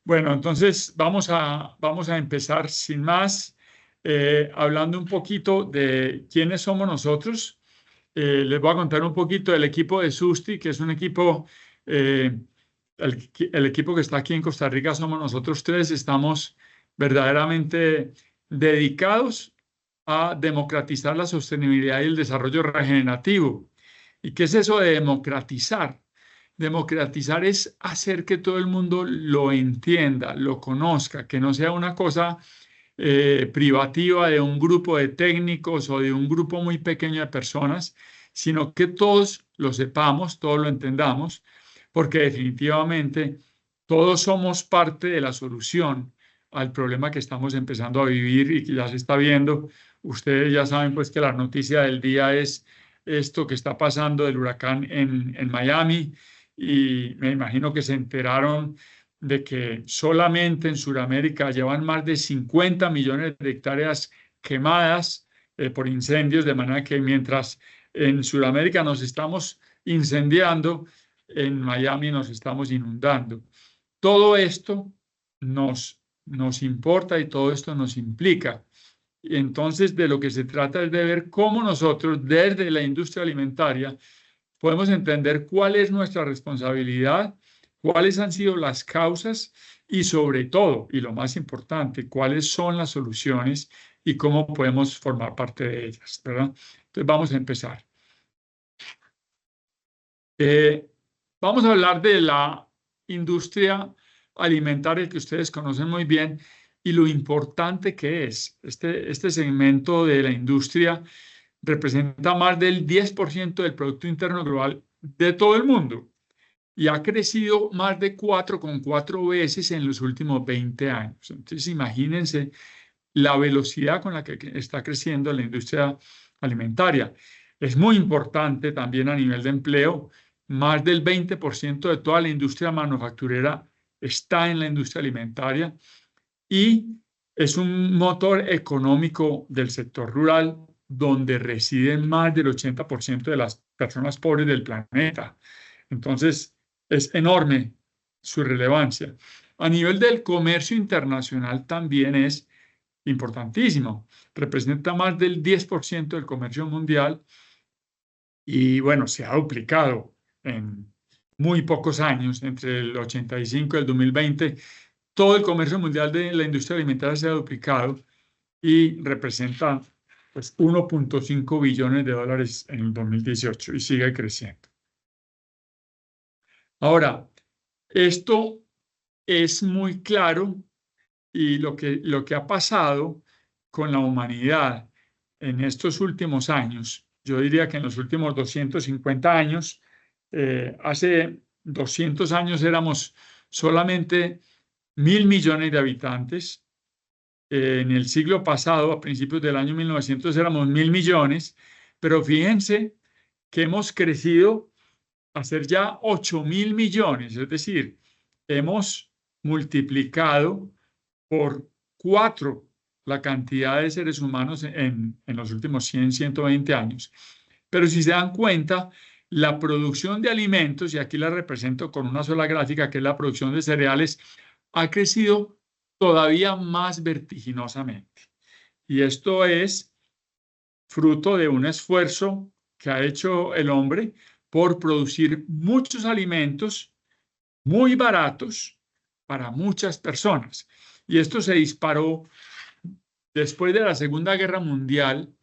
Bueno, entonces vamos a empezar sin más, hablando un poquito de quiénes somos nosotros. Les voy a contar un poquito del equipo de Susti, que es un equipo, eh, el equipo que está aquí en Costa Rica somos nosotros tres. Estamos verdaderamente dedicados a democratizar la sostenibilidad y el desarrollo regenerativo. ¿Y qué es eso de democratizar? Democratizar es hacer que todo el mundo lo entienda, lo conozca, que no sea una cosa privativa de un grupo de técnicos o de un grupo muy pequeño de personas, sino que todos lo sepamos, todos lo entendamos, porque definitivamente todos somos parte de la solución al problema que estamos empezando a vivir y que ya se está viendo. Ustedes ya saben pues que la noticia del día es esto que está pasando del huracán en Miami, y me imagino que se enteraron de que solamente en Sudamérica llevan más de 50 millones de hectáreas quemadas por incendios, de manera que mientras en Sudamérica nos estamos incendiando, en Miami nos estamos inundando. Todo esto nos importa y todo esto nos implica. Y entonces de lo que se trata es de ver cómo nosotros desde la industria alimentaria podemos entender cuál es nuestra responsabilidad, cuáles han sido las causas y sobre todo, y lo más importante, cuáles son las soluciones y cómo podemos formar parte de ellas, ¿verdad? Entonces vamos a empezar. Eh, Vamos a hablar de la industria alimentaria que ustedes conocen muy bien y lo importante que es. Este segmento de la industria representa más del 10% del Producto Interno Global de todo el mundo y ha crecido más de 4,4 veces en los últimos 20 años. Entonces, imagínense la velocidad con la que está creciendo la industria alimentaria. Es muy importante también a nivel de empleo. Más del 20% de toda la industria manufacturera está en la industria alimentaria y es un motor económico del sector rural donde residen más del 80% de las personas pobres del planeta. Entonces, es enorme su relevancia. A nivel del comercio internacional también es importantísimo. Representa más del 10% del comercio mundial y bueno, se ha duplicado en muy pocos años, entre el 85 y el 2020. Todo el comercio mundial de la industria alimentaria se ha duplicado y representa pues 1,5 billones de dólares en el 2018 y sigue creciendo. Ahora, esto es muy claro y lo que ha pasado con la humanidad en estos últimos años, yo diría que en los últimos 250 años, hace 200 años éramos solamente 1.000 millones de habitantes. En el siglo pasado, a principios del año 1900, éramos 1.000 millones, pero fíjense que hemos crecido a ser ya 8.000 millones, es decir, hemos multiplicado por 4 la cantidad de seres humanos en los últimos 100, 120 años. Pero si se dan cuenta, la producción de alimentos, y aquí la represento con una sola gráfica, que es la producción de cereales, ha crecido todavía más vertiginosamente. Y esto es fruto de un esfuerzo que ha hecho el hombre por producir muchos alimentos muy baratos para muchas personas. Y esto se disparó después de la Segunda Guerra Mundial,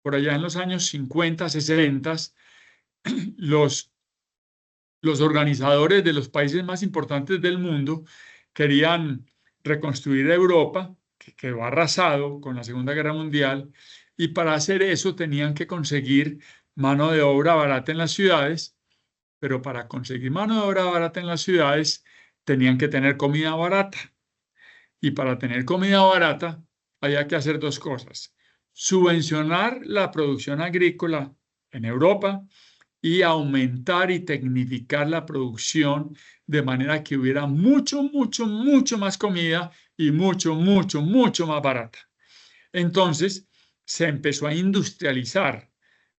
por allá en los años 50, 60, los organizadores de los países más importantes del mundo querían reconstruir Europa, que quedó arrasado con la Segunda Guerra Mundial, y para hacer eso tenían que conseguir mano de obra barata en las ciudades, pero para conseguir mano de obra barata en las ciudades tenían que tener comida barata. Y para tener comida barata había que hacer dos cosas: subvencionar la producción agrícola en Europa y aumentar y tecnificar la producción de manera que hubiera mucho más comida y mucho más barata. Entonces se empezó a industrializar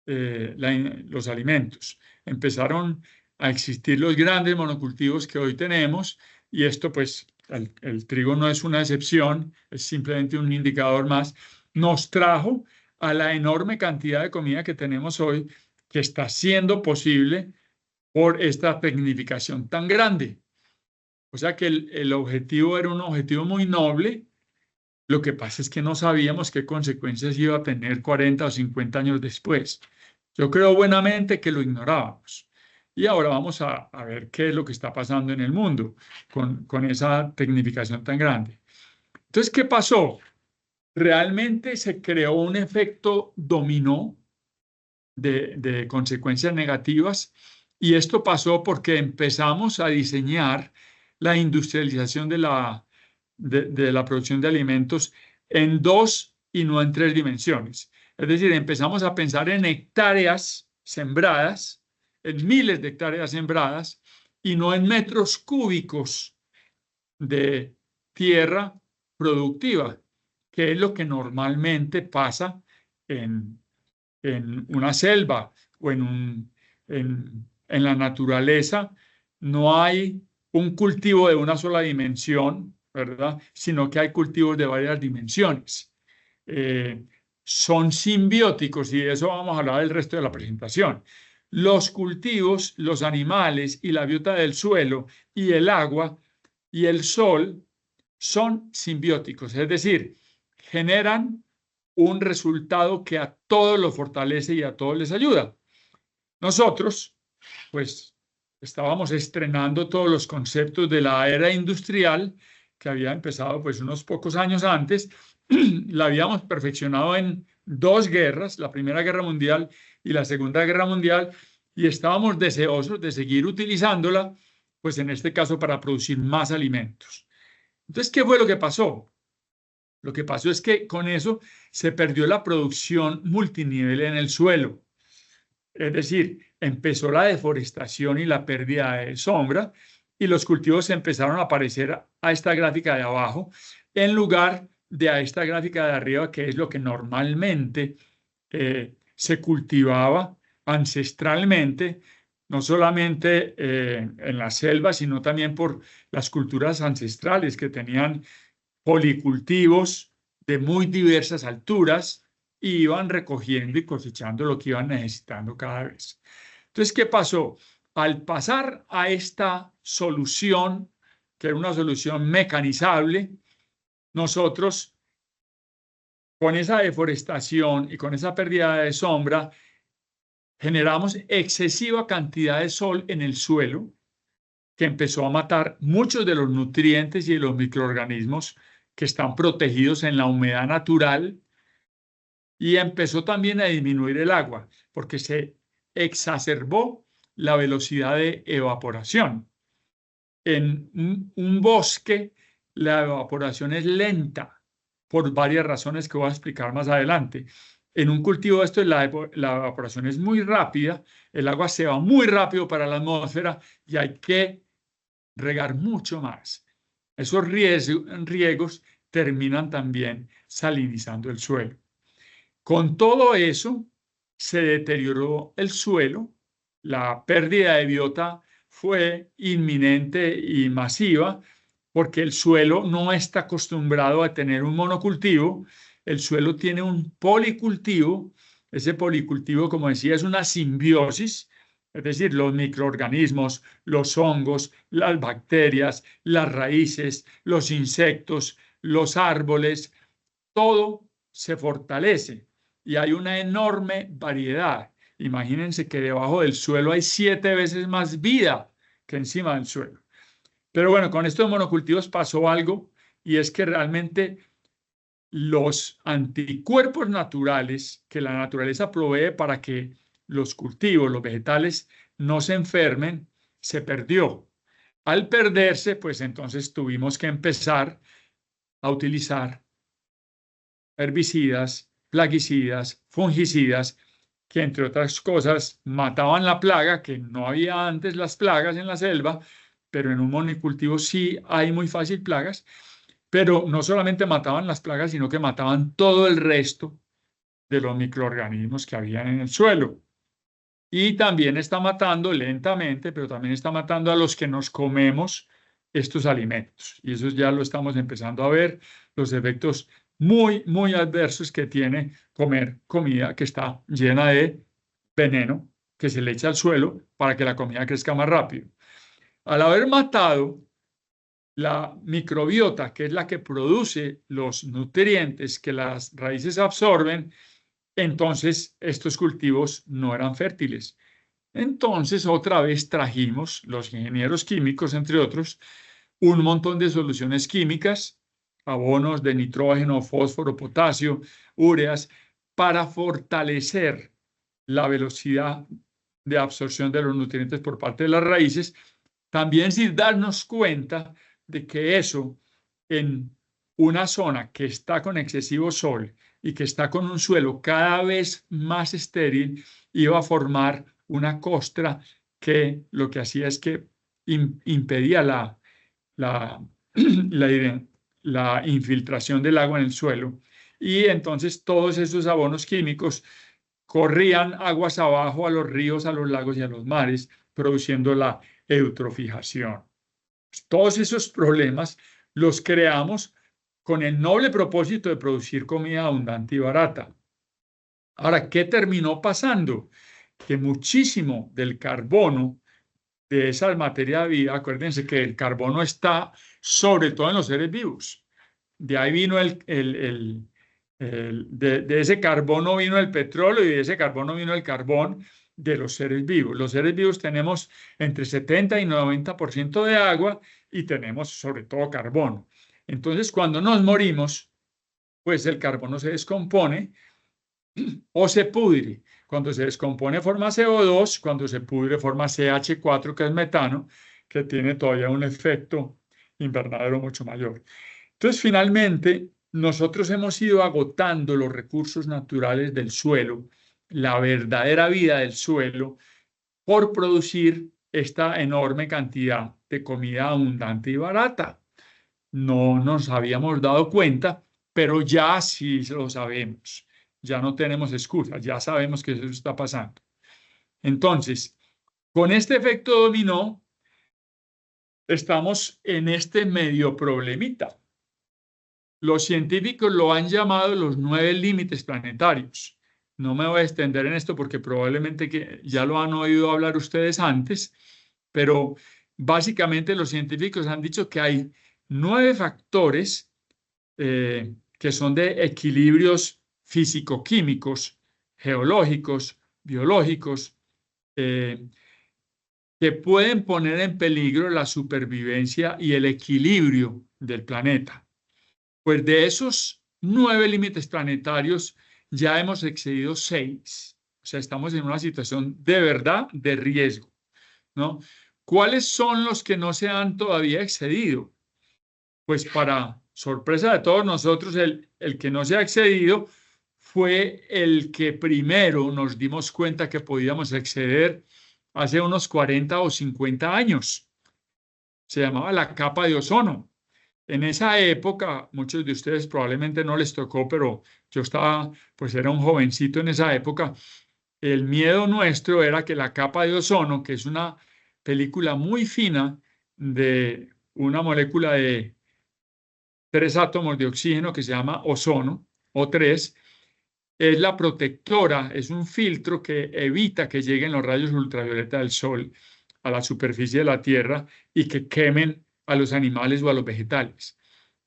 los alimentos. Empezaron a existir los grandes monocultivos que hoy tenemos y esto pues el trigo no es una excepción, es simplemente un indicador más, nos trajo a la enorme cantidad de comida que tenemos hoy, que está siendo posible por esta tecnificación tan grande. O sea que el objetivo era un objetivo muy noble. Lo que pasa es que no sabíamos qué consecuencias iba a tener 40 o 50 años después. Yo creo buenamente que lo ignorábamos. Y ahora vamos a ver qué es lo que está pasando en el mundo con esa tecnificación tan grande. Entonces, ¿qué pasó? Realmente se creó un efecto dominó de consecuencias negativas, y esto pasó porque empezamos a diseñar la industrialización de la producción de alimentos en dos y no en tres dimensiones. Es decir, empezamos a pensar en hectáreas sembradas, en miles de hectáreas sembradas, y no en metros cúbicos de tierra productiva, que es lo que normalmente pasa en, en una selva o en la naturaleza. No hay un cultivo de una sola dimensión, ¿verdad? Sino que hay cultivos de varias dimensiones. Eh, Son simbióticos, y de eso vamos a hablar el resto de la presentación. Los cultivos, los animales y la biota del suelo y el agua y el sol son simbióticos, es decir, generan un resultado que a todos los fortalece y a todos les ayuda. Nosotros, pues, estábamos estrenando todos los conceptos de la era industrial que había empezado pues unos pocos años antes. La habíamos perfeccionado en dos guerras, la Primera Guerra Mundial y la Segunda Guerra Mundial, y estábamos deseosos de seguir utilizándola, pues en este caso para producir más alimentos. Entonces, ¿qué fue lo que pasó? Lo que pasó es que con eso se perdió la producción multinivel en el suelo. Es decir, empezó la deforestación y la pérdida de sombra, y los cultivos empezaron a aparecer a esta gráfica de abajo en lugar de a esta gráfica de arriba, que es lo que normalmente se cultivaba ancestralmente, no solamente en la selva, sino también por las culturas ancestrales que tenían policultivos de muy diversas alturas, y iban recogiendo y cosechando lo que iban necesitando cada vez. Entonces, ¿qué pasó? Al pasar a esta solución, que era una solución mecanizable, nosotros, con esa deforestación y con esa pérdida de sombra, generamos excesiva cantidad de sol en el suelo, que empezó a matar muchos de los nutrientes y de los microorganismos que están protegidos en la humedad natural, y empezó también a disminuir el agua, porque se exacerbó la velocidad de evaporación. En un bosque, la evaporación es lenta por varias razones que voy a explicar más adelante. En un cultivo esto, la evaporación es muy rápida, el agua se va muy rápido para la atmósfera y hay que regar mucho más. Esos riegos terminan también salinizando el suelo. Con todo eso, se deterioró el suelo, la pérdida de biota fue inminente y masiva, porque el suelo no está acostumbrado a tener un monocultivo, el suelo tiene un policultivo. Ese policultivo, como decía, es una simbiosis, es decir, los microorganismos, los hongos, las bacterias, las raíces, los insectos, los árboles, todo se fortalece y hay una enorme variedad. Imagínense que debajo del suelo hay 7 veces más vida que encima del suelo. Pero bueno, con estos monocultivos pasó algo, y es que realmente los anticuerpos naturales que la naturaleza provee para que los cultivos, los vegetales, no se enfermen, se perdió. Al perderse, pues entonces tuvimos que empezar a utilizar herbicidas, plaguicidas, fungicidas, que entre otras cosas mataban la plaga, que no había antes las plagas en la selva, pero en un monocultivo sí hay muy fácil plagas, pero no solamente mataban las plagas, sino que mataban todo el resto de los microorganismos que habían en el suelo. Y también está matando lentamente, pero también está matando a los que nos comemos estos alimentos. Y eso ya lo estamos empezando a ver, los efectos muy, muy adversos que tiene comer comida que está llena de veneno que se le echa al suelo para que la comida crezca más rápido. Al haber matado la microbiota, que es la que produce los nutrientes que las raíces absorben, entonces estos cultivos no eran fértiles. Entonces otra vez trajimos, los ingenieros químicos, entre otros, un montón de soluciones químicas, abonos de nitrógeno, fósforo, potasio, ureas, para fortalecer la velocidad de absorción de los nutrientes por parte de las raíces, también sin darnos cuenta de que eso en una zona que está con excesivo sol y que está con un suelo cada vez más estéril, iba a formar una costra que lo que hacía es que impedía la, la infiltración del agua en el suelo. Y entonces todos esos abonos químicos corrían aguas abajo a los ríos, a los lagos y a los mares, produciendo la eutrofización. Todos esos problemas los creamos con el noble propósito de producir comida abundante y barata. Ahora, ¿qué terminó pasando? Que muchísimo del carbono de esa materia de vida, acuérdense que el carbono está sobre todo en los seres vivos. De ahí vino de ese carbono vino el petróleo y de ese carbono vino el carbón de los seres vivos. Los seres vivos tenemos entre 70 y 90% de agua y tenemos sobre todo carbono. Entonces, cuando nos morimos, pues el carbono se descompone o se pudre. Cuando se descompone forma CO2, cuando se pudre forma CH4, que es metano, que tiene todavía un efecto invernadero mucho mayor. Entonces, finalmente, nosotros hemos ido agotando los recursos naturales del suelo, la verdadera vida del suelo, por producir esta enorme cantidad de comida abundante y barata. No nos habíamos dado cuenta, pero ya sí lo sabemos. Ya no tenemos excusas, ya sabemos que eso está pasando. Entonces, con este efecto dominó, estamos en este medio problemita. Los científicos lo han llamado los 9 límites planetarios. No me voy a extender en esto porque probablemente que ya lo han oído hablar ustedes antes, pero básicamente los científicos han dicho que hay 9 factores que son de equilibrios físico-químicos, geológicos, biológicos, que pueden poner en peligro la supervivencia y el equilibrio del planeta. Pues de esos 9 límites planetarios ya hemos excedido 6. O sea, estamos en una situación de verdad de riesgo, ¿no? ¿Cuáles son los que no se han todavía excedido? Pues para sorpresa de todos nosotros, el que no se ha excedido fue el que primero nos dimos cuenta que podíamos exceder hace unos 40 o 50 años. Se llamaba la capa de ozono. En esa época, muchos de ustedes probablemente no les tocó, pero yo estaba, pues era un jovencito en esa época. El miedo nuestro era que la capa de ozono, que es una película muy fina de una molécula de 3 átomos de oxígeno que se llama ozono, O3, es la protectora, es un filtro que evita que lleguen los rayos ultravioleta del sol a la superficie de la Tierra y que quemen a los animales o a los vegetales.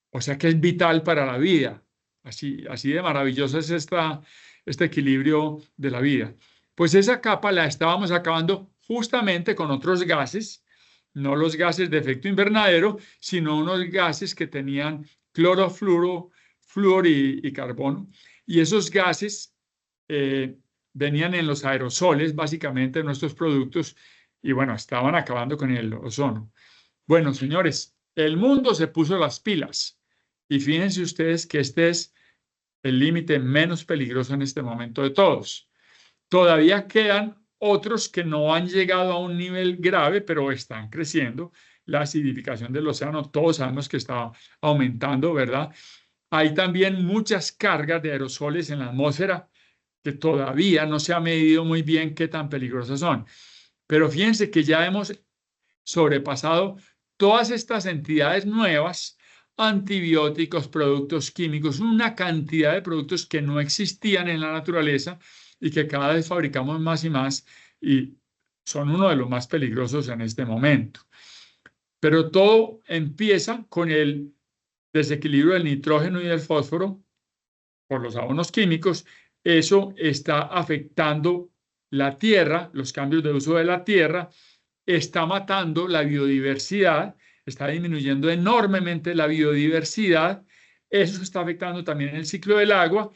O sea que es vital para la vida. Así de maravilloso es este equilibrio de la vida. Pues esa capa la estábamos acabando justamente con otros gases, no los gases de efecto invernadero, sino unos gases que tenían cloro, flúor y carbono. Y esos gases venían en los aerosoles, básicamente, de nuestros productos, y bueno, estaban acabando con el ozono. Bueno, señores, el mundo se puso las pilas. Y fíjense ustedes que este es el límite menos peligroso en este momento de todos. Todavía quedan otros que no han llegado a un nivel grave, pero están creciendo. La acidificación del océano, todos sabemos que está aumentando, ¿verdad? Hay también muchas cargas de aerosoles en la atmósfera que todavía no se ha medido muy bien qué tan peligrosas son. Pero fíjense que ya hemos sobrepasado todas estas entidades nuevas, antibióticos, productos químicos, una cantidad de productos que no existían en la naturaleza y que cada vez fabricamos más y más y son uno de los más peligrosos en este momento. Pero todo empieza con el desequilibrio del nitrógeno y del fósforo por los abonos químicos. Eso está afectando la tierra, los cambios de uso de la tierra, está matando la biodiversidad, está disminuyendo enormemente la biodiversidad. Eso está afectando también el ciclo del agua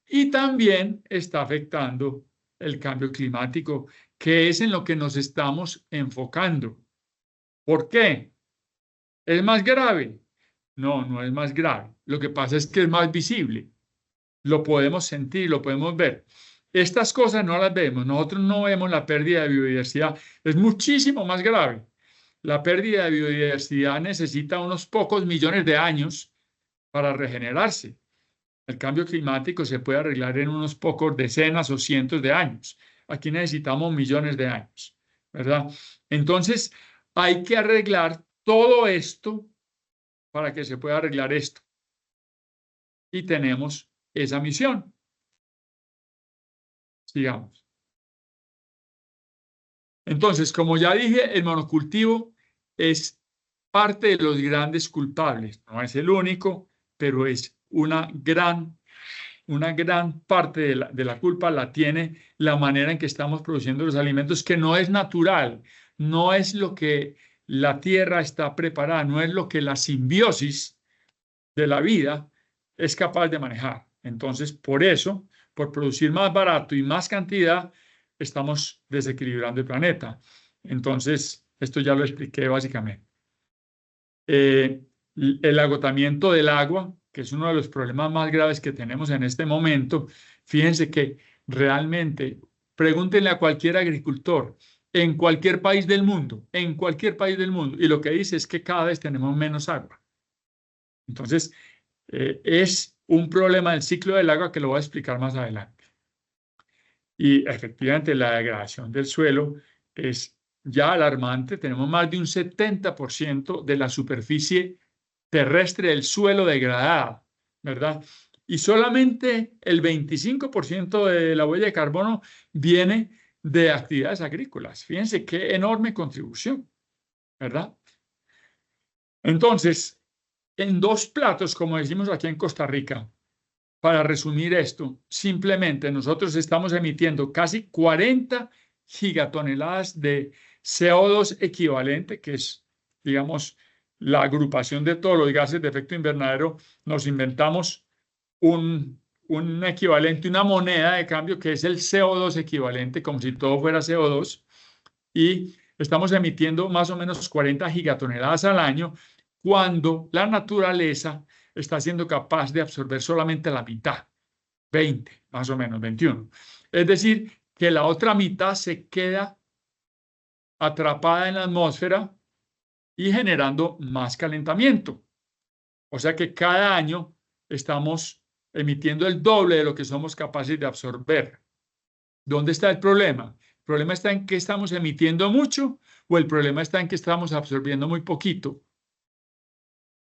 y también está afectando el cambio climático, que es en lo que nos estamos enfocando. ¿Por qué? ¿Es más grave? No, no es más grave. Lo que pasa es que es más visible. Lo podemos sentir, lo podemos ver. Estas cosas no las vemos. Nosotros no vemos la pérdida de biodiversidad. Es muchísimo más grave. La pérdida de biodiversidad necesita unos pocos millones de años para regenerarse. El cambio climático se puede arreglar en unos pocos decenas o cientos de años. Aquí necesitamos millones de años, ¿verdad? Entonces, hay que arreglar todo esto para que se pueda arreglar esto. Y tenemos esa misión. Sigamos. Entonces, como ya dije, el monocultivo es parte de los grandes culpables. No es el único, pero es una gran parte de la culpa la tiene la manera en que estamos produciendo los alimentos, que no es natural, no es lo que la tierra está preparada, no es lo que la simbiosis de la vida es capaz de manejar. Entonces, por eso, por producir más barato y más cantidad, estamos desequilibrando el planeta. Entonces, esto ya lo expliqué básicamente. El agotamiento del agua, que es uno de los problemas más graves que tenemos en este momento. Fíjense que realmente, pregúntenle a cualquier agricultor en cualquier país del mundo, y lo que dice es que cada vez tenemos menos agua. Entonces, es un problema del ciclo del agua que lo voy a explicar más adelante. Y efectivamente la degradación del suelo es ya alarmante. Tenemos más de un 70% de la superficie terrestre del suelo degradada, ¿verdad? Y solamente el 25% de la huella de carbono viene de actividades agrícolas. Fíjense qué enorme contribución, ¿verdad? Entonces, en dos platos, como decimos aquí en Costa Rica, para resumir esto, simplemente nosotros estamos emitiendo casi 40 gigatoneladas de CO2 equivalente, que es, digamos, la agrupación de todos los gases de efecto invernadero. Nos inventamos un equivalente, una moneda de cambio que es el CO2 equivalente, como si todo fuera CO2, y estamos emitiendo más o menos 40 gigatoneladas al año, cuando la naturaleza está siendo capaz de absorber solamente la mitad, 20, más o menos, 21. Es decir, que la otra mitad se queda atrapada en la atmósfera y generando más calentamiento. O sea que cada año estamos emitiendo el doble de lo que somos capaces de absorber. ¿Dónde está el problema? ¿El problema está en que estamos emitiendo mucho o el problema está en que estamos absorbiendo muy poquito?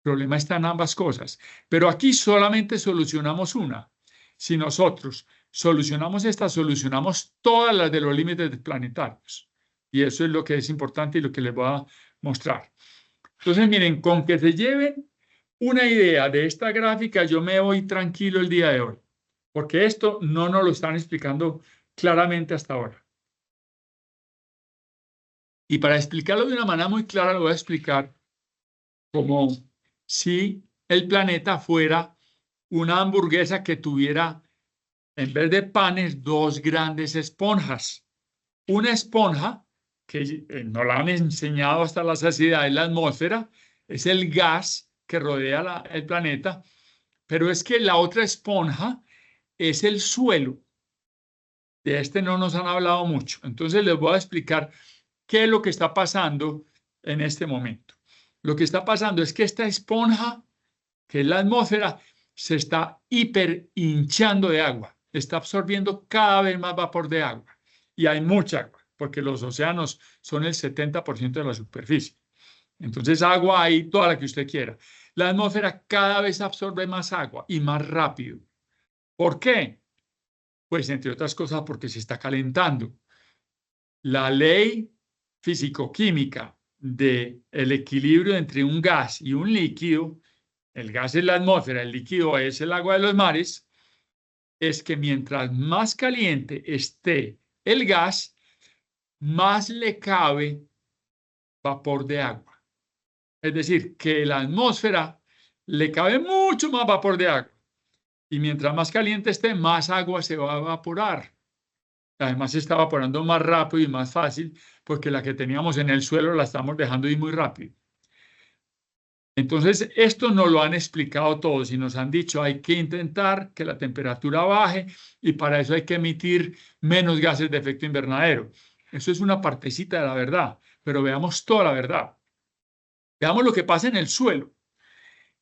El problema está en ambas cosas. Pero aquí solamente solucionamos una. Si nosotros solucionamos esta, solucionamos todas las de los límites planetarios. Y eso es lo que es importante y lo que les voy a mostrar. Entonces, miren, con que se lleven una idea de esta gráfica, yo me voy tranquilo el día de hoy, porque esto no nos lo están explicando claramente hasta ahora. Y para explicarlo de una manera muy clara, lo voy a explicar como si el planeta fuera una hamburguesa que tuviera, en vez de panes, dos grandes esponjas. Una esponja, que nos la han enseñado hasta la saciedad, en la atmósfera, es el gas que rodea el planeta, pero es que la otra esponja es el suelo. De este no nos han hablado mucho. Entonces les voy a explicar qué es lo que está pasando en este momento. Lo que está pasando es que esta esponja, que es la atmósfera, se está hiperhinchando de agua. Está absorbiendo cada vez más vapor de agua. Y hay mucha agua, porque los océanos son el 70% de la superficie. Entonces agua hay toda la que usted quiera. La atmósfera cada vez absorbe más agua y más rápido. ¿Por qué? Pues entre otras cosas porque se está calentando. La ley físico-química del equilibrio entre un gas y un líquido, el gas es la atmósfera, el líquido es el agua de los mares, es que mientras más caliente esté el gas, más le cabe vapor de agua. Es decir, que la atmósfera le cabe mucho más vapor de agua. Y mientras más caliente esté, más agua se va a evaporar. Además, se está evaporando más rápido y más fácil porque la que teníamos en el suelo la estamos dejando ir muy rápido. Entonces, esto nos lo han explicado todos y nos han dicho hay que intentar que la temperatura baje y para eso hay que emitir menos gases de efecto invernadero. Eso es una partecita de la verdad, pero veamos toda la verdad. Veamos lo que pasa en el suelo.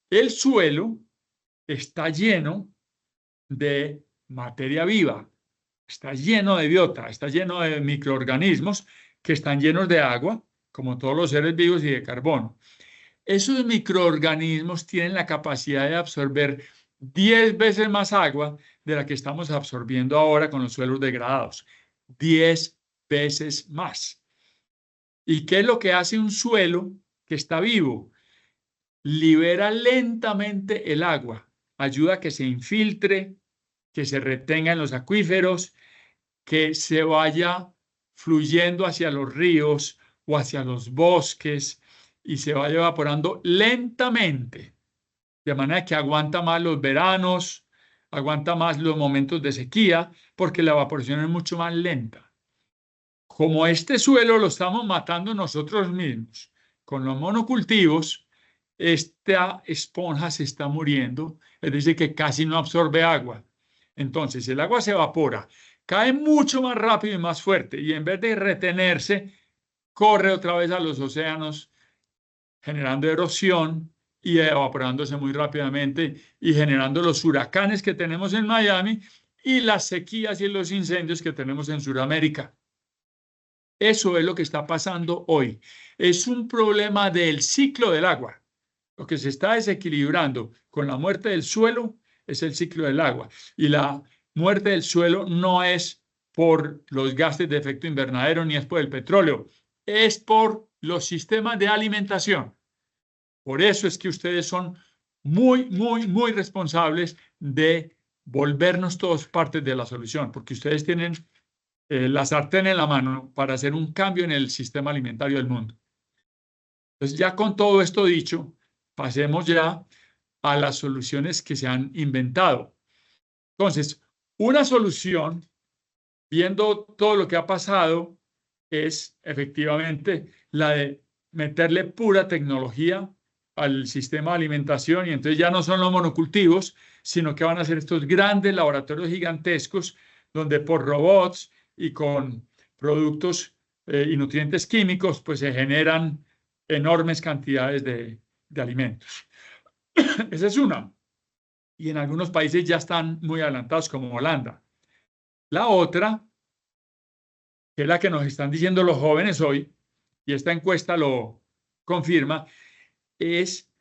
El suelo está lleno de materia viva, está lleno de biota, está lleno de microorganismos que están llenos de agua, como todos los seres vivos, y de carbono. Esos microorganismos tienen la capacidad de absorber 10 veces más agua de la que estamos absorbiendo ahora con los suelos degradados. 10 veces más. ¿Y qué es lo que hace un suelo que está vivo? Libera lentamente el agua, ayuda a que se infiltre, que se retenga en los acuíferos, que se vaya fluyendo hacia los ríos o hacia los bosques y se vaya evaporando lentamente, de manera que aguanta más los veranos, aguanta más los momentos de sequía, porque la evaporación es mucho más lenta. Como este suelo lo estamos matando nosotros mismos con los monocultivos, esta esponja se está muriendo, es decir, que casi no absorbe agua. Entonces, el agua se evapora, cae mucho más rápido y más fuerte, y en vez de retenerse, corre otra vez a los océanos, generando erosión y evaporándose muy rápidamente y generando los huracanes que tenemos en Miami y las sequías y los incendios que tenemos en Sudamérica. Eso es lo que está pasando hoy. Es un problema del ciclo del agua. Lo que se está desequilibrando con la muerte del suelo es el ciclo del agua. Y la muerte del suelo no es por los gases de efecto invernadero ni es por el petróleo, es por los sistemas de alimentación. Por eso es que ustedes son muy responsables de volvernos todos partes de la solución, porque ustedes tienen la sartén en la mano para hacer un cambio en el sistema alimentario del mundo. Entonces, ya con todo esto dicho, pasemos ya a las soluciones que se han inventado. Entonces, una solución, viendo todo lo que ha pasado, es efectivamente la de meterle pura tecnología al sistema de alimentación y entonces ya no son los monocultivos, sino que van a ser estos grandes laboratorios gigantescos donde por robots y con productos y nutrientes químicos, pues se generan enormes cantidades de alimentos. Esa es una. Y en algunos países ya están muy adelantados, como Holanda. La otra, que es la que nos están diciendo los jóvenes hoy, y esta encuesta lo confirma, es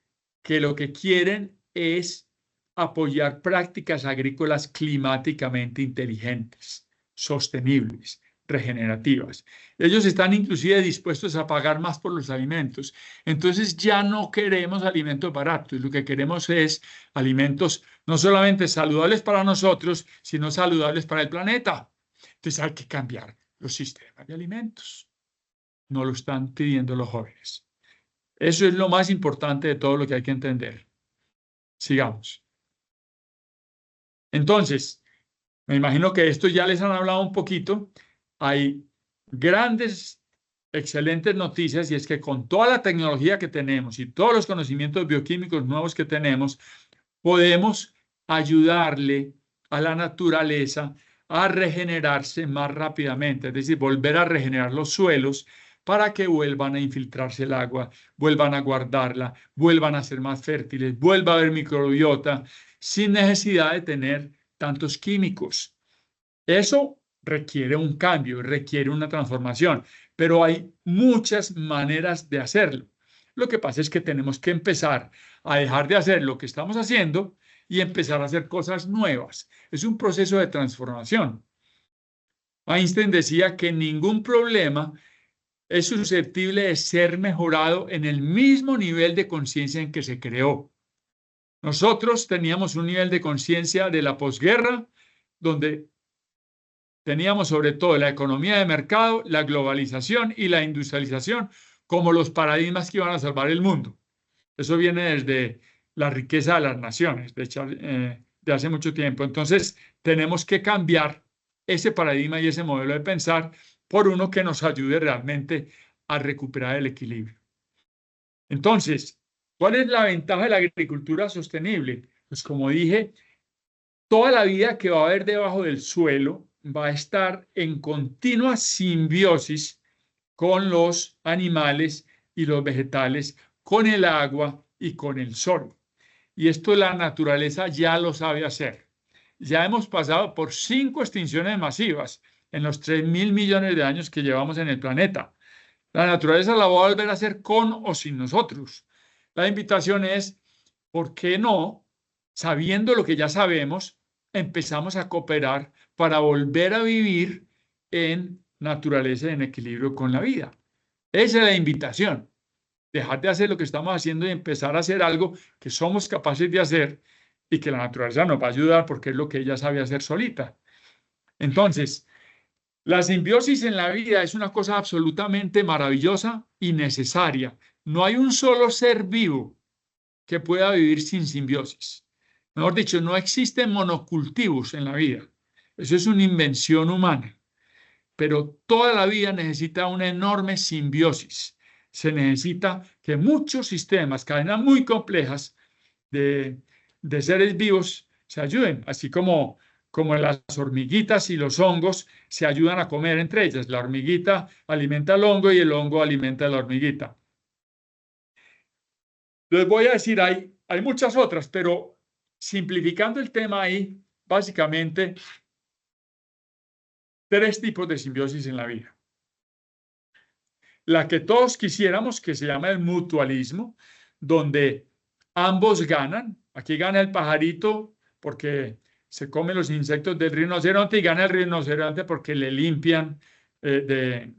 que lo que quieren es apoyar prácticas agrícolas climáticamente inteligentes, sostenibles, regenerativas. Ellos están inclusive dispuestos a pagar más por los alimentos. Entonces ya no queremos alimentos baratos, lo que queremos es alimentos no solamente saludables para nosotros, sino saludables para el planeta. Entonces hay que cambiar los sistemas de alimentos. No lo están pidiendo los jóvenes. Eso es lo más importante de todo lo que hay que entender. Sigamos. Entonces, me imagino que esto ya les han hablado un poquito. Hay grandes, excelentes noticias y es que con toda la tecnología que tenemos y todos los conocimientos bioquímicos nuevos que tenemos, podemos ayudarle a la naturaleza a regenerarse más rápidamente, es decir, volver a regenerar los suelos para que vuelvan a infiltrarse el agua, vuelvan a guardarla, vuelvan a ser más fértiles, vuelva a haber microbiota, sin necesidad de tener tantos químicos. Eso requiere un cambio, requiere una transformación, pero hay muchas maneras de hacerlo. Lo que pasa es que tenemos que empezar a dejar de hacer lo que estamos haciendo y empezar a hacer cosas nuevas. Es un proceso de transformación. Einstein decía que ningún problema es susceptible de ser mejorado en el mismo nivel de conciencia en que se creó. Nosotros teníamos un nivel de conciencia de la posguerra donde teníamos sobre todo la economía de mercado, la globalización y la industrialización como los paradigmas que iban a salvar el mundo. Eso viene desde la riqueza de las naciones, de hace mucho tiempo. Entonces, tenemos que cambiar ese paradigma y ese modelo de pensar por uno que nos ayude realmente a recuperar el equilibrio. Entonces, ¿cuál es la ventaja de la agricultura sostenible? Pues como dije, toda la vida que va a haber debajo del suelo va a estar en continua simbiosis con los animales y los vegetales, con el agua y con el sol. Y esto la naturaleza ya lo sabe hacer. Ya hemos pasado por 5 extinciones masivas en los 3.000 millones de años que llevamos en el planeta. La naturaleza la va a volver a hacer con o sin nosotros. La invitación es, ¿por qué no, sabiendo lo que ya sabemos, empezamos a cooperar para volver a vivir en naturaleza y en equilibrio con la vida? Esa es la invitación. Dejar de hacer lo que estamos haciendo y empezar a hacer algo que somos capaces de hacer y que la naturaleza nos va a ayudar porque es lo que ella sabe hacer solita. Entonces, la simbiosis en la vida es una cosa absolutamente maravillosa y necesaria. No hay un solo ser vivo que pueda vivir sin simbiosis. Mejor dicho, no existen monocultivos en la vida. Eso es una invención humana. Pero toda la vida necesita una enorme simbiosis. Se necesita que muchos sistemas, cadenas muy complejas de seres vivos se ayuden, así como las hormiguitas y los hongos se ayudan a comer entre ellas. La hormiguita alimenta al hongo y el hongo alimenta a la hormiguita. Les voy a decir, hay muchas otras, pero simplificando el tema ahí, básicamente 3 tipos de simbiosis en la vida. La que todos quisiéramos, que se llama el mutualismo, donde ambos ganan. Aquí gana el pajarito porque se come los insectos del rinoceronte y gana el rinoceronte porque le limpian de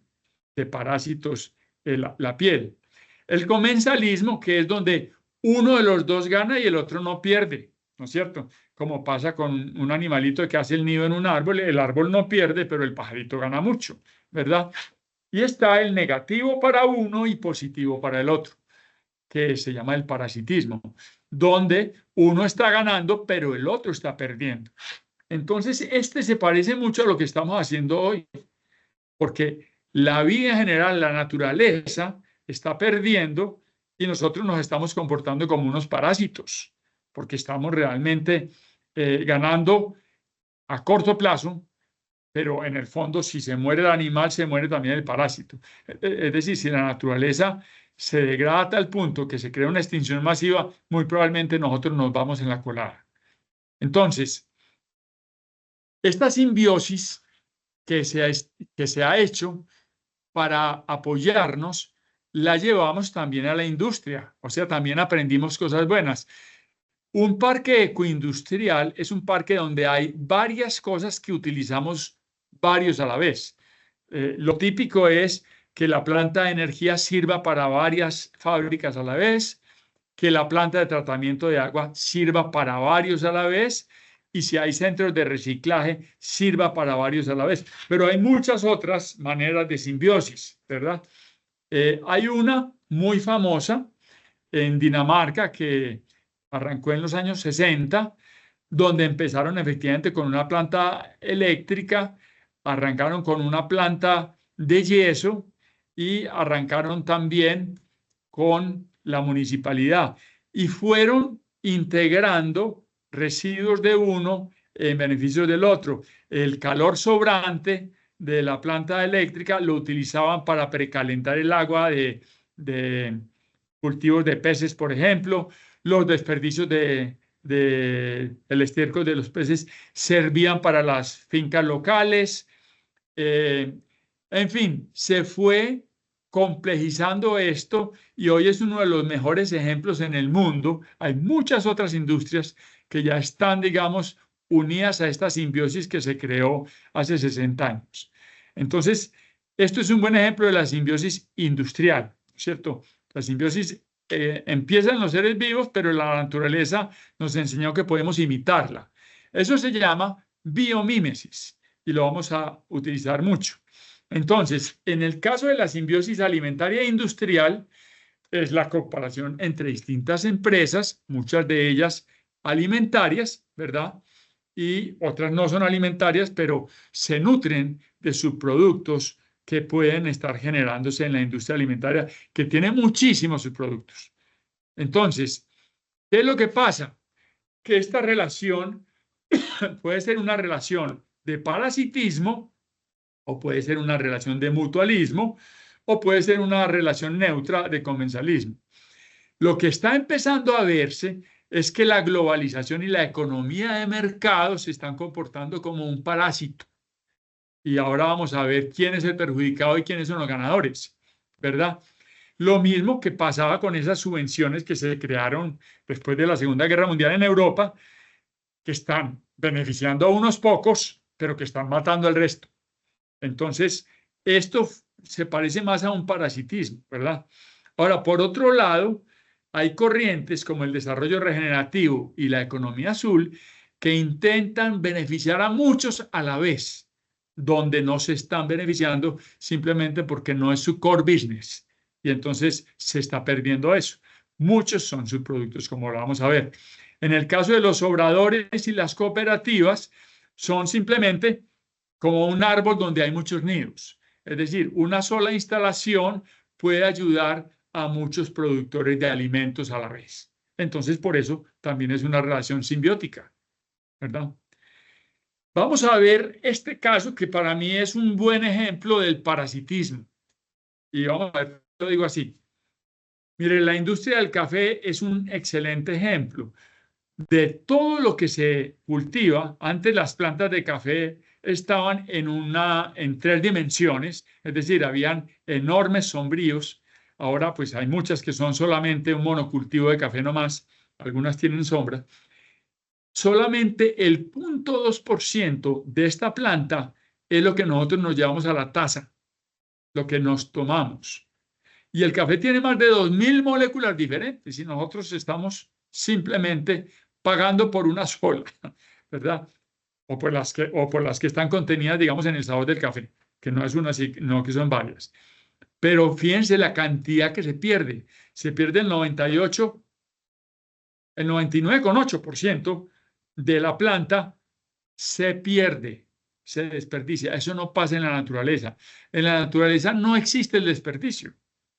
parásitos la piel. El comensalismo, que es donde uno de los dos gana y el otro no pierde, ¿no es cierto? Como pasa con un animalito que hace el nido en un árbol, el árbol no pierde, pero el pajarito gana mucho, ¿verdad? Y está el negativo para uno y positivo para el otro, que se llama el parasitismo, donde uno está ganando, pero el otro está perdiendo. Entonces, este se parece mucho a lo que estamos haciendo hoy, porque la vida en general, la naturaleza, está perdiendo y nosotros nos estamos comportando como unos parásitos, porque estamos realmente ganando a corto plazo, pero en el fondo, si se muere el animal, se muere también el parásito. Es decir, si la naturaleza se degrada a tal punto que se crea una extinción masiva, muy probablemente nosotros nos vamos en la colada. Entonces, esta simbiosis que se ha hecho para apoyarnos, la llevamos también a la industria, o sea, también aprendimos cosas buenas. Un parque ecoindustrial es un parque donde hay varias cosas que utilizamos varios a la vez. Lo típico es que la planta de energía sirva para varias fábricas a la vez, que la planta de tratamiento de agua sirva para varios a la vez y si hay centros de reciclaje sirva para varios a la vez. Pero hay muchas otras maneras de simbiosis, ¿verdad? Hay una muy famosa en Dinamarca que arrancó en los años 60, donde empezaron efectivamente con una planta eléctrica, arrancaron con una planta de yeso y arrancaron también con la municipalidad y fueron integrando residuos de uno en beneficio del otro. El calor sobrante de la planta eléctrica lo utilizaban para precalentar el agua de cultivos de peces, por ejemplo. Los desperdicios el estiércol de los peces servían para las fincas locales. En fin, se fue complejizando esto y hoy es uno de los mejores ejemplos en el mundo. Hay muchas otras industrias que ya están, digamos, unidas a esta simbiosis que se creó hace 60 años. Entonces, esto es un buen ejemplo de la simbiosis industrial, ¿cierto? La simbiosis empieza en los seres vivos, pero la naturaleza nos enseñó que podemos imitarla. Eso se llama biomímesis y lo vamos a utilizar mucho. Entonces, en el caso de la simbiosis alimentaria e industrial, es la comparación entre distintas empresas, muchas de ellas alimentarias, ¿verdad? Y otras no son alimentarias, pero se nutren de subproductos que pueden estar generándose en la industria alimentaria, que tiene muchísimos subproductos. Entonces, ¿qué es lo que pasa? Que esta relación puede ser una relación de parasitismo, o puede ser una relación de mutualismo, o puede ser una relación neutra de comensalismo. Lo que está empezando a verse es que la globalización y la economía de mercado se están comportando como un parásito. Y ahora vamos a ver quién es el perjudicado y quiénes son los ganadores, ¿verdad? Lo mismo que pasaba con esas subvenciones que se crearon después de la Segunda Guerra Mundial en Europa, que están beneficiando a unos pocos, pero que están matando al resto. Entonces, esto se parece más a un parasitismo, ¿verdad? Ahora, por otro lado, hay corrientes como el desarrollo regenerativo y la economía azul que intentan beneficiar a muchos a la vez, donde no se están beneficiando simplemente porque no es su core business. Y entonces se está perdiendo eso. Muchos son subproductos, como lo vamos a ver. En el caso de los obradores y las cooperativas, son simplemente como un árbol donde hay muchos nidos. Es decir, una sola instalación puede ayudar a muchos productores de alimentos a la vez. Entonces, por eso también es una relación simbiótica, ¿verdad? Vamos a ver este caso que para mí es un buen ejemplo del parasitismo. Y vamos a ver, lo digo así. Mire, la industria del café es un excelente ejemplo. De todo lo que se cultiva, antes las plantas de café estaban en 3 dimensiones, es decir, habían enormes sombríos. Ahora pues hay muchas que son solamente un monocultivo de café nomás, algunas tienen sombra. Solamente el 0,2% de esta planta es lo que nosotros nos llevamos a la taza, lo que nos tomamos. Y el café tiene más de 2.000 moléculas diferentes y nosotros estamos simplemente pagando por una sola, ¿verdad? O por las que están contenidas, digamos, en el sabor del café, que no es una, no que son varias. Pero fíjense la cantidad que se pierde. Se pierde el 99,8% de la planta se pierde, se desperdicia. Eso no pasa en la naturaleza. En la naturaleza no existe el desperdicio.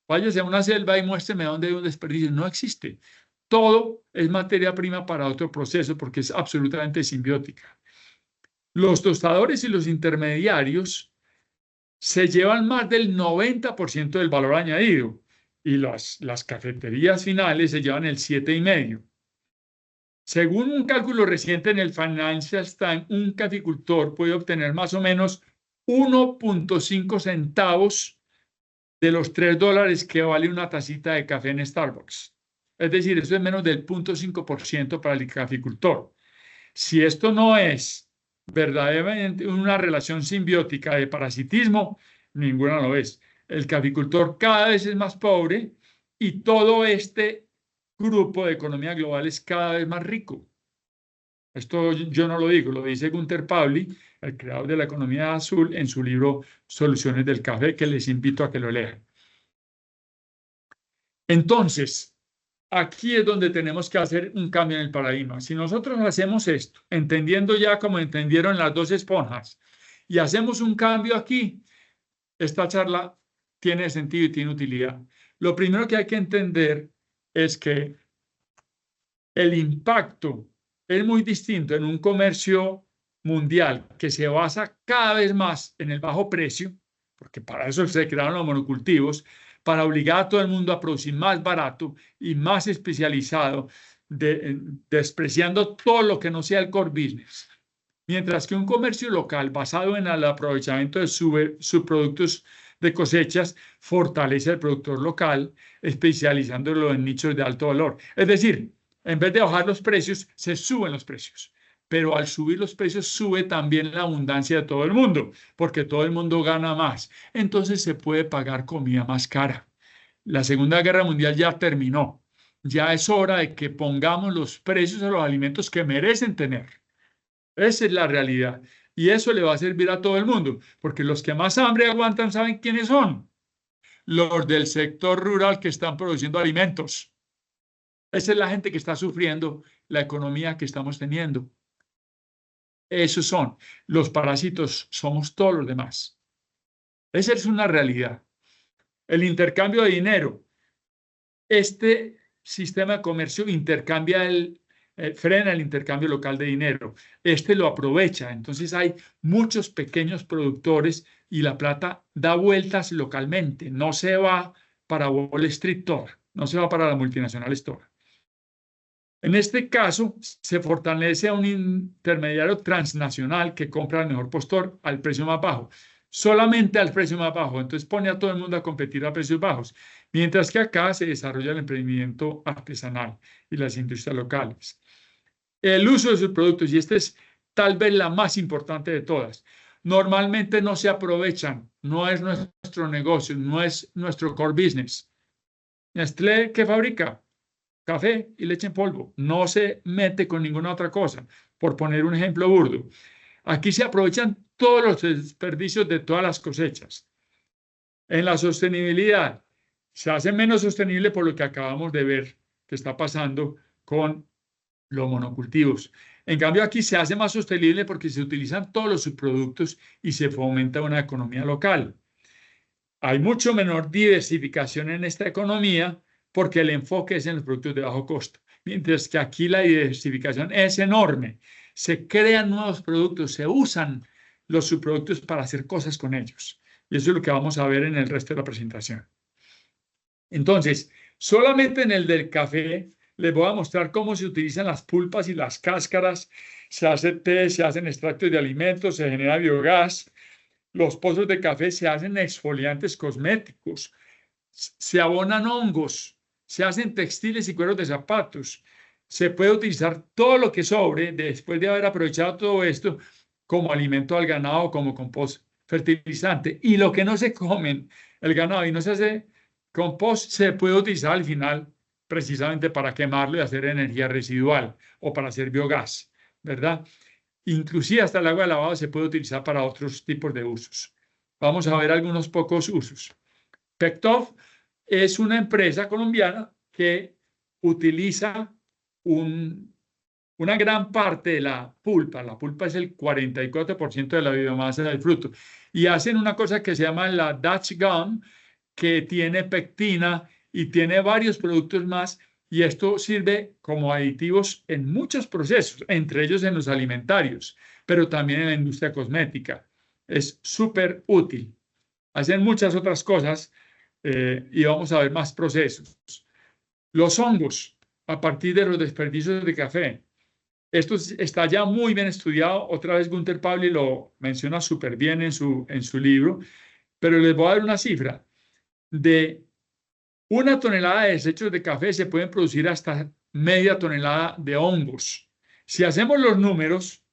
Váyase a una selva y muéstreme dónde hay un desperdicio. No existe. Todo es materia prima para otro proceso porque es absolutamente simbiótica. Los tostadores y los intermediarios se llevan más del 90% del valor añadido y las cafeterías finales se llevan el 7,5%. Según un cálculo reciente en el Financial Times, un caficultor puede obtener más o menos 1,5 centavos de los $3 que vale una tacita de café en Starbucks. Es decir, eso es menos del 0,5% para el caficultor. Si esto no es verdaderamente una relación simbiótica de parasitismo, ninguna lo es. El caficultor cada vez es más pobre y todo este grupo de economía global es cada vez más rico. Esto yo no lo digo, lo dice Günter Pauli, el creador de la economía azul, en su libro Soluciones del Café, que les invito a que lo lean. Entonces, aquí es donde tenemos que hacer un cambio en el paradigma. Si nosotros hacemos esto, entendiendo ya como entendieron las dos esponjas, y hacemos un cambio aquí, esta charla tiene sentido y tiene utilidad. Lo primero que hay que entender es que el impacto es muy distinto en un comercio mundial que se basa cada vez más en el bajo precio, porque para eso se crearon los monocultivos, para obligar a todo el mundo a producir más barato y más especializado, despreciando todo lo que no sea el core business. Mientras que un comercio local basado en el aprovechamiento de subproductos de cosechas, fortalece al productor local, especializándolo en nichos de alto valor. Es decir, en vez de bajar los precios, se suben los precios. Pero al subir los precios sube también la abundancia de todo el mundo, porque todo el mundo gana más. Entonces se puede pagar comida más cara. La Segunda Guerra Mundial ya terminó. Ya es hora de que pongamos los precios a los alimentos que merecen tener. Esa es la realidad. Y eso le va a servir a todo el mundo, porque los que más hambre aguantan, ¿saben quiénes son? Los del sector rural que están produciendo alimentos. Esa es la gente que está sufriendo la economía que estamos teniendo. Esos son. Los parásitos somos todos los demás. Esa es una realidad. El intercambio de dinero. Este sistema de comercio frena el intercambio local de dinero. Este lo aprovecha. Entonces hay muchos pequeños productores y la plata da vueltas localmente. No se va para Wall Street Store, no se va para la multinacional Store. En este caso, se fortalece a un intermediario transnacional que compra al mejor postor al precio más bajo, solamente al precio más bajo. Entonces pone a todo el mundo a competir a precios bajos, mientras que acá se desarrolla el emprendimiento artesanal y las industrias locales. El uso de sus productos, y esta es tal vez la más importante de todas, normalmente no se aprovechan, no es nuestro negocio, no es nuestro core business. Nestlé, ¿qué fabrica? Café y leche en polvo. No se mete con ninguna otra cosa, por poner un ejemplo burdo. Aquí se aprovechan todos los desperdicios de todas las cosechas. En la sostenibilidad, se hace menos sostenible por lo que acabamos de ver que está pasando con los monocultivos. En cambio, aquí se hace más sostenible porque se utilizan todos los subproductos y se fomenta una economía local. Hay mucho menor diversificación en esta economía porque el enfoque es en los productos de bajo costo, mientras que aquí la diversificación es enorme. Se crean nuevos productos, se usan los subproductos para hacer cosas con ellos. Y eso es lo que vamos a ver en el resto de la presentación. Entonces, solamente en el del café les voy a mostrar cómo se utilizan las pulpas y las cáscaras. Se hace té, se hacen extractos de alimentos, se genera biogás. Los pozos de café se hacen exfoliantes cosméticos, se abonan hongos, se hacen textiles y cueros de zapatos. Se puede utilizar todo lo que sobre después de haber aprovechado todo esto como alimento al ganado, como compost fertilizante. Y lo que no se comen el ganado y no se hace compost, se puede utilizar al final precisamente para quemarlo y hacer energía residual o para hacer biogás, ¿verdad? Inclusive hasta el agua de lavado se puede utilizar para otros tipos de usos. Vamos a ver algunos pocos usos. Pectof es una empresa colombiana que utiliza una gran parte de la pulpa. La pulpa es el 44% de la biomasa del fruto. Y hacen una cosa que se llama la Dutch Gum, que tiene pectina y tiene varios productos más. Y esto sirve como aditivos en muchos procesos, entre ellos en los alimentarios, pero también en la industria cosmética. Es súper útil. Hacen muchas otras cosas y vamos a ver más procesos. Los hongos, a partir de los desperdicios de café. Esto está ya muy bien estudiado. Otra vez Gunther Pauli lo menciona súper bien en su libro, pero les voy a dar una cifra. De 1 tonelada de desechos de café se pueden producir hasta media tonelada de hongos. Si hacemos los números,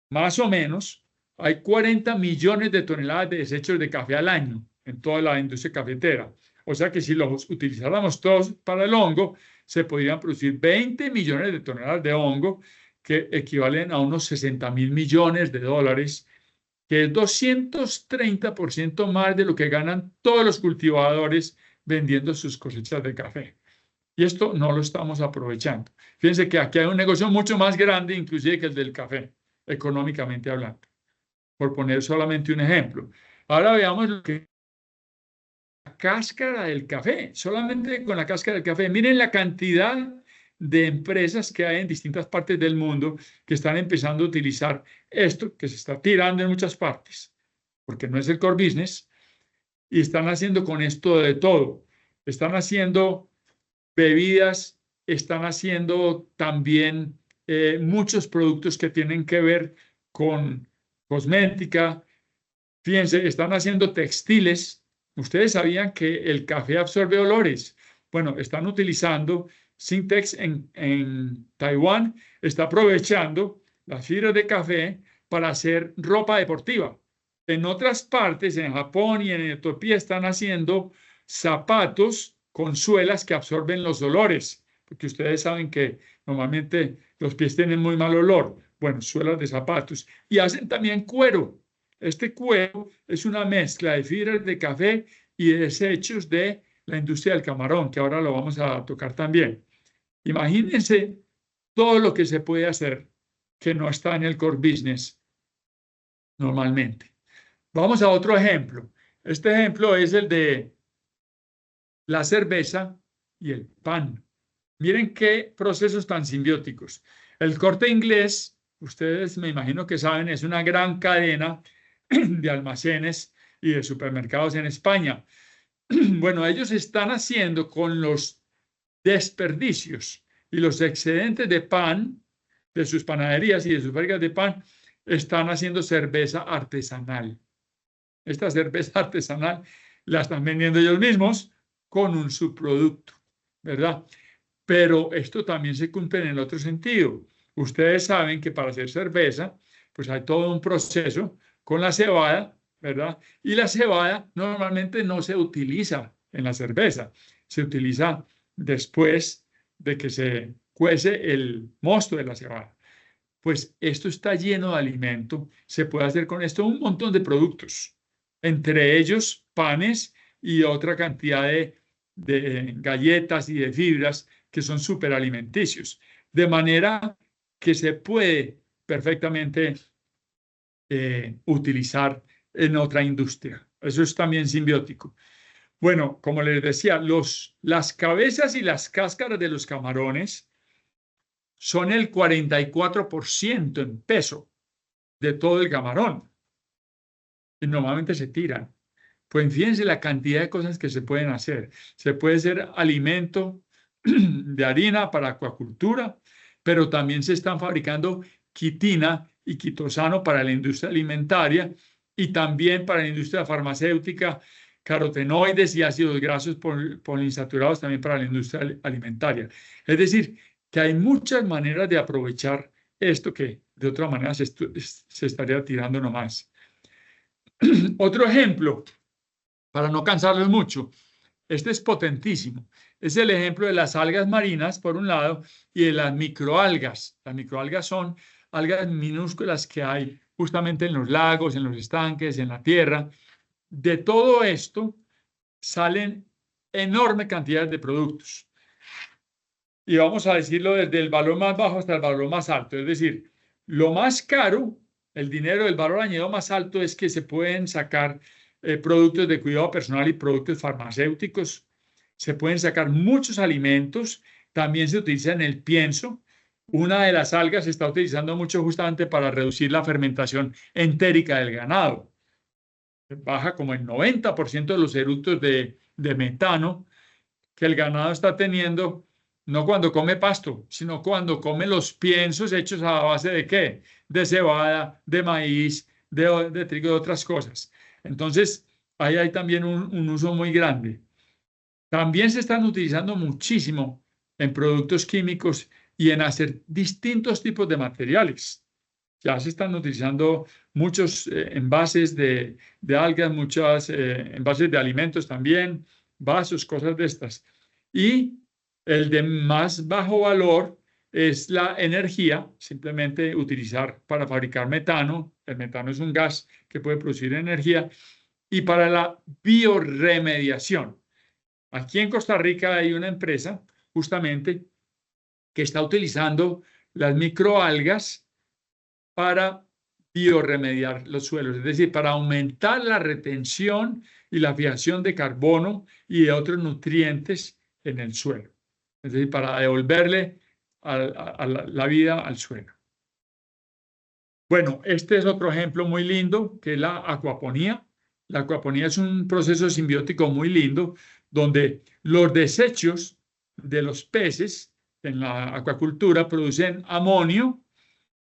más o menos, hay 40 millones de toneladas de desechos de café al año en toda la industria cafetera. O sea que si los utilizáramos todos para el hongo, se podrían producir 20 millones de toneladas de hongo, que equivalen a unos 60.000 millones de dólares, que es 230% más de lo que ganan todos los cultivadores vendiendo sus cosechas de café. Y esto no lo estamos aprovechando. Fíjense que aquí hay un negocio mucho más grande, inclusive que el del café, económicamente hablando, por poner solamente un ejemplo. Ahora veamos lo que la cáscara del café, solamente con la cáscara del café. Miren la cantidad de empresas que hay en distintas partes del mundo que están empezando a utilizar esto, que se está tirando en muchas partes, porque no es el core business, y están haciendo con esto de todo. Están haciendo bebidas, están haciendo también muchos productos que tienen que ver con cosmética. Fíjense, están haciendo textiles ¿Ustedes sabían que el café absorbe olores? Bueno, están utilizando Syntex en Taiwán, está aprovechando las fibras de café para hacer ropa deportiva. En otras partes, en Japón y en Etiopía, están haciendo zapatos con suelas que absorben los olores, porque ustedes saben que normalmente los pies tienen muy mal olor. Bueno, suelas de zapatos. Y hacen también cuero. Este cuero es una mezcla de fibras de café y de desechos de la industria del camarón, que ahora lo vamos a tocar también. Imagínense todo lo que se puede hacer que no está en el core business normalmente. Vamos a otro ejemplo. Este ejemplo es el de la cerveza y el pan. Miren qué procesos tan simbióticos. El Corte Inglés, ustedes me imagino que saben, es una gran cadena de almacenes y de supermercados en España. Bueno, ellos están haciendo con los desperdicios y los excedentes de pan de sus panaderías y de sus fábricas de pan, están haciendo cerveza artesanal. Esta cerveza artesanal la están vendiendo ellos mismos con un subproducto, ¿verdad? Pero esto también se cumple en el otro sentido. Ustedes saben que para hacer cerveza, pues hay todo un proceso con la cebada, ¿verdad? Y la cebada normalmente no se utiliza en la cerveza, se utiliza después de que se cuece el mosto de la cebada. Pues esto está lleno de alimento, se puede hacer con esto un montón de productos, entre ellos panes y otra cantidad de galletas y de fibras que son súper alimenticios, de manera que se puede perfectamente utilizar en otra industria. Eso es también simbiótico. Bueno, como les decía, las cabezas y las cáscaras de los camarones son el 44% en peso de todo el camarón. Y normalmente se tiran. Pues fíjense la cantidad de cosas que se pueden hacer. Se puede hacer alimento de harina para acuacultura, pero también se están fabricando quitina y quitosano para la industria alimentaria y también para la industria farmacéutica, carotenoides y ácidos grasos poliinsaturados también para la industria alimentaria. Es decir, que hay muchas maneras de aprovechar esto que de otra manera se estaría tirando nomás. Otro ejemplo, para no cansarlos mucho, este es potentísimo. Es el ejemplo de las algas marinas, por un lado, y de las microalgas. Las microalgas son algas minúsculas que hay justamente en los lagos, en los estanques, en la tierra. De todo esto salen enorme cantidades de productos. Y vamos a decirlo desde el valor más bajo hasta el valor más alto. Es decir, lo más caro, el dinero, el valor añadido más alto es que se pueden sacar productos de cuidado personal y productos farmacéuticos. Se pueden sacar muchos alimentos. También se utiliza en el pienso. Una de las algas se está utilizando mucho justamente para reducir la fermentación entérica del ganado. Baja como el 90% de los eructos de metano que el ganado está teniendo, no cuando come pasto, sino cuando come los piensos hechos a base de ¿qué? De cebada, de maíz, de trigo, de otras cosas. Entonces, ahí hay también un uso muy grande. También se están utilizando muchísimo en productos químicos y en hacer distintos tipos de materiales. Ya se están utilizando muchos envases de algas, muchos envases de alimentos también, vasos, cosas de estas. Y el de más bajo valor es la energía, simplemente utilizar para fabricar metano. El metano es un gas que puede producir energía. Y para la bioremediación. Aquí en Costa Rica hay una empresa justamente que está utilizando las microalgas para bioremediar los suelos, es decir, para aumentar la retención y la fijación de carbono y de otros nutrientes en el suelo, es decir, para devolverle la vida al suelo. Bueno, este es otro ejemplo muy lindo, que es la acuaponía. La acuaponía es un proceso simbiótico muy lindo, donde los desechos de los peces en la acuacultura producen amonio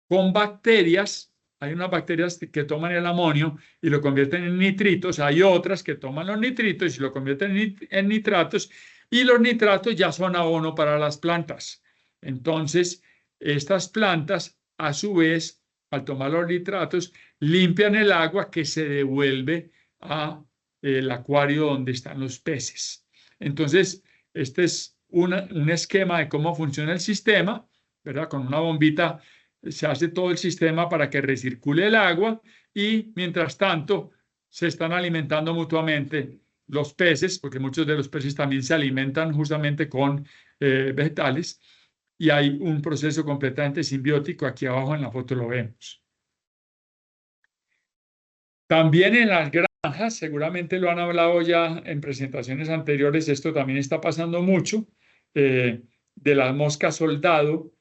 con bacterias hay unas bacterias que toman el amonio y lo convierten en nitritos, hay otras que toman los nitritos y lo convierten en nitratos, y los nitratos ya son abono para las plantas. Entonces, estas plantas, a su vez, al tomar los nitratos, limpian el agua que se devuelve a el acuario donde están los peces. Entonces, este es un esquema de cómo funciona el sistema, ¿verdad? Con una bombita se hace todo el sistema para que recircule el agua y, mientras tanto, se están alimentando mutuamente los peces, porque muchos de los peces también se alimentan justamente con vegetales, y hay un proceso completamente simbiótico. Aquí abajo en la foto lo vemos. También en las granjas, seguramente lo han hablado ya en presentaciones anteriores, esto también está pasando mucho, de las moscas soldado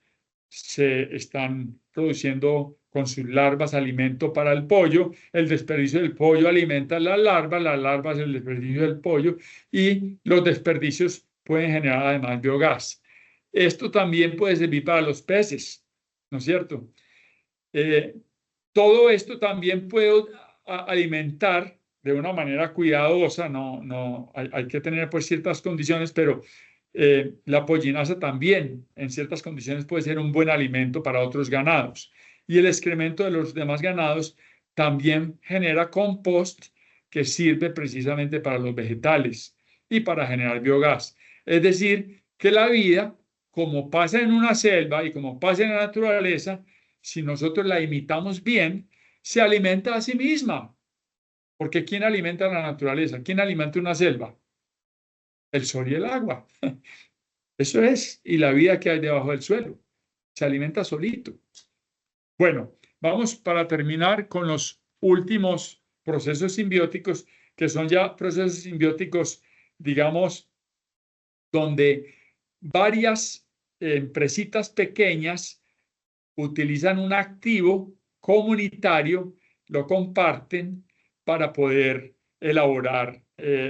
se están produciendo con sus larvas alimento para el pollo, el desperdicio del pollo alimenta a las larvas el desperdicio del pollo, y los desperdicios pueden generar además biogás. Esto también puede servir para los peces, ¿no es cierto? Todo esto también puede alimentar de una manera cuidadosa, hay que tener pues ciertas condiciones, pero la pollinaza también en ciertas condiciones puede ser un buen alimento para otros ganados. Y el excremento de los demás ganados también genera compost que sirve precisamente para los vegetales y para generar biogás. Es decir, que la vida, como pasa en una selva y como pasa en la naturaleza, si nosotros la imitamos bien, se alimenta a sí misma. Porque ¿quién alimenta la naturaleza? ¿Quién alimenta una selva? El sol y el agua. Eso es, y la vida que hay debajo del suelo. Se alimenta solito. Bueno, vamos para terminar con los últimos procesos simbióticos, que son ya procesos simbióticos, digamos, donde varias empresitas pequeñas utilizan un activo comunitario, lo comparten para poder elaborar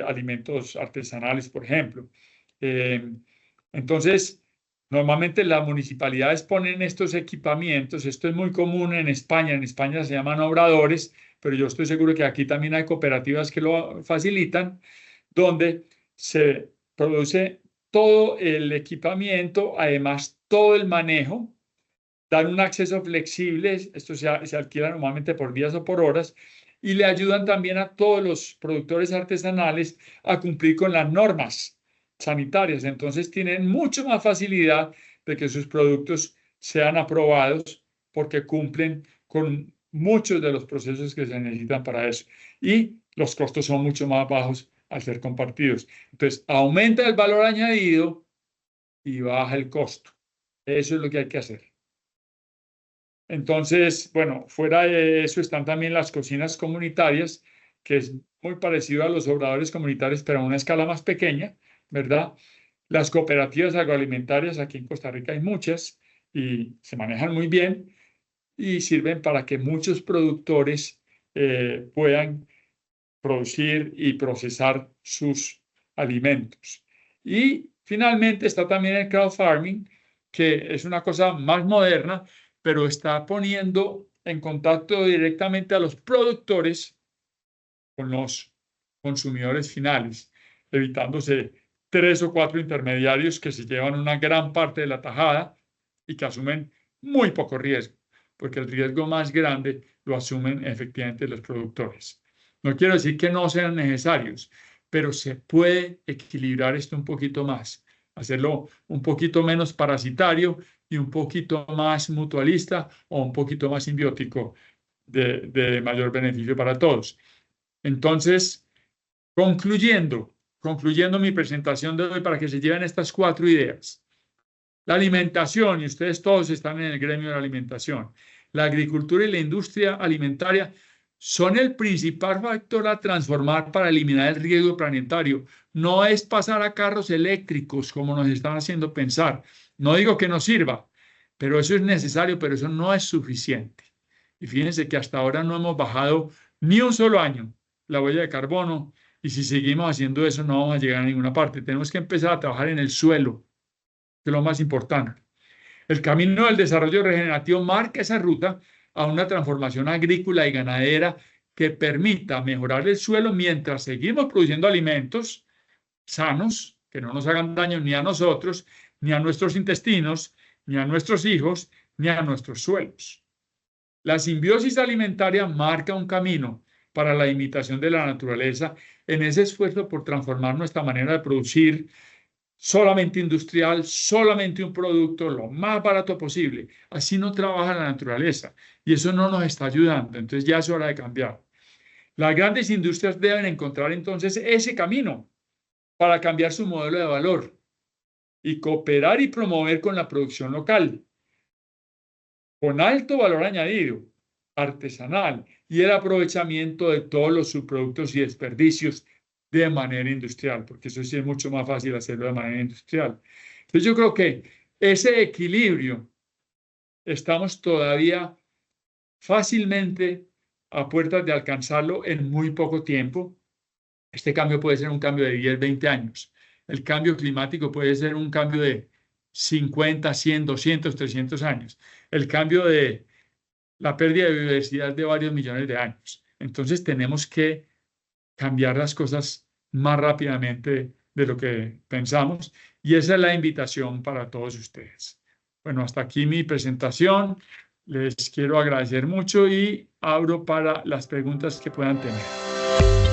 alimentos artesanales, por ejemplo. Entonces, normalmente las municipalidades ponen estos equipamientos. Esto es muy común en España. En España se llaman obradores, pero yo estoy seguro que aquí también hay cooperativas que lo facilitan, donde se produce todo el equipamiento, además todo el manejo, dan un acceso flexible, esto se alquila normalmente por días o por horas, y le ayudan también a todos los productores artesanales a cumplir con las normas sanitarias. Entonces tienen mucho más facilidad de que sus productos sean aprobados porque cumplen con muchos de los procesos que se necesitan para eso. Y los costos son mucho más bajos al ser compartidos. Entonces aumenta el valor añadido y baja el costo. Eso es lo que hay que hacer. Entonces, bueno, fuera de eso están también las cocinas comunitarias, que es muy parecido a los obradores comunitarios, pero a una escala más pequeña, ¿verdad? Las cooperativas agroalimentarias, aquí en Costa Rica hay muchas y se manejan muy bien y sirven para que muchos productores puedan producir y procesar sus alimentos. Y finalmente está también el crowdfarming, que es una cosa más moderna, pero está poniendo en contacto directamente a los productores con los consumidores finales, evitándose 3 o 4 intermediarios que se llevan una gran parte de la tajada y que asumen muy poco riesgo, porque el riesgo más grande lo asumen efectivamente los productores. No quiero decir que no sean necesarios, pero se puede equilibrar esto un poquito más, hacerlo un poquito menos parasitario y un poquito más mutualista o un poquito más simbiótico de mayor beneficio para todos. Entonces, concluyendo mi presentación de hoy para que se lleven estas 4 ideas. La alimentación, y ustedes todos están en el gremio de la alimentación, la agricultura y la industria alimentaria son el principal factor a transformar para eliminar el riesgo planetario. No es pasar a carros eléctricos como nos están haciendo pensar. No digo que no sirva, pero eso es necesario, pero eso no es suficiente. Y fíjense que hasta ahora no hemos bajado ni un solo año la huella de carbono, y si seguimos haciendo eso no vamos a llegar a ninguna parte. Tenemos que empezar a trabajar en el suelo, que es lo más importante. El camino del desarrollo regenerativo marca esa ruta a una transformación agrícola y ganadera que permita mejorar el suelo mientras seguimos produciendo alimentos sanos, que no nos hagan daño ni a nosotros, ni a nuestros intestinos, ni a nuestros hijos, ni a nuestros suelos. La simbiosis alimentaria marca un camino para la imitación de la naturaleza en ese esfuerzo por transformar nuestra manera de producir solamente industrial, solamente un producto lo más barato posible. Así no trabaja la naturaleza y eso no nos está ayudando. Entonces ya es hora de cambiar. Las grandes industrias deben encontrar entonces ese camino para cambiar su modelo de valor y cooperar y promover con la producción local, con alto valor añadido, artesanal y el aprovechamiento de todos los subproductos y desperdicios de manera industrial, porque eso sí es mucho más fácil hacerlo de manera industrial. Entonces yo creo que ese equilibrio estamos todavía fácilmente a puertas de alcanzarlo en muy poco tiempo. Este cambio puede ser un cambio de 10, 20 años. El cambio climático puede ser un cambio de 50, 100, 200, 300 años. El cambio de la pérdida de biodiversidad de varios millones de años. Entonces tenemos que cambiar las cosas más rápidamente de lo que pensamos y esa es la invitación para todos ustedes. Bueno, hasta aquí mi presentación. Les quiero agradecer mucho y abro para las preguntas que puedan tener.